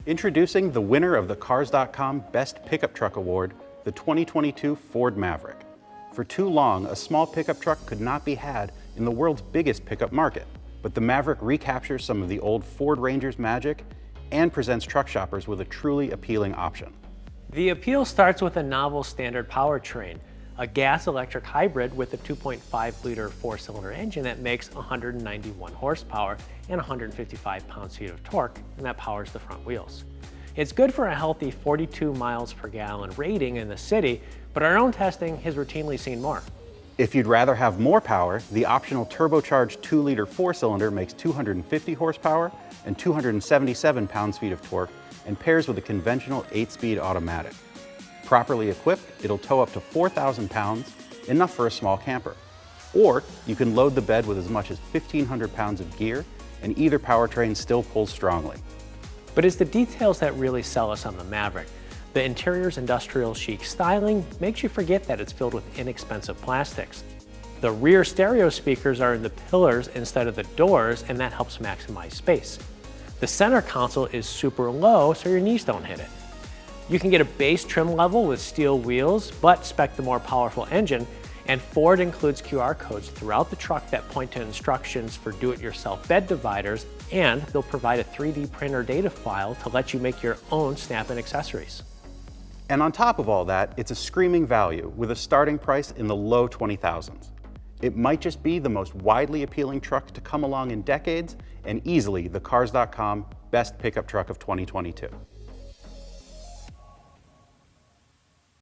Introducing the winner of the Cars.com Best Pickup Truck Award, the 2022 Ford Maverick. For too long, a small pickup truck could not be had in the world's biggest pickup market, but the Maverick recaptures some of the old Ford Ranger's magic and presents truck shoppers with a truly appealing option. The appeal starts with a novel standard powertrain, a gas-electric hybrid with a 2.5-liter four-cylinder engine that makes 191 horsepower and 155 pounds-feet of torque, and that powers the front wheels. It's good for a healthy 42 miles per gallon rating in the city, but our own testing has routinely seen more. If you'd rather have more power, the optional turbocharged 2-liter four-cylinder makes 250 horsepower and 277 pounds-feet of torque and pairs with a conventional 8-speed automatic. Properly equipped, it'll tow up to 4,000 pounds, enough for a small camper. Or you can load the bed with as much as 1,500 pounds of gear, and either powertrain still pulls strongly. But it's the details that really sell us on the Maverick. The interior's industrial chic styling makes you forget that it's filled with inexpensive plastics. The rear stereo speakers are in the pillars instead of the doors, and that helps maximize space. The center console is super low, so your knees don't hit it. You can get a base trim level with steel wheels, but spec the more powerful engine, and Ford includes QR codes throughout the truck that point to instructions for do-it-yourself bed dividers, and they'll provide a 3D printer data file to let you make your own snap-in accessories. And on top of all that, it's a screaming value with a starting price in the low 20,000s. It might just be the most widely appealing truck to come along in decades, and easily the Cars.com Best Pickup Truck of 2022.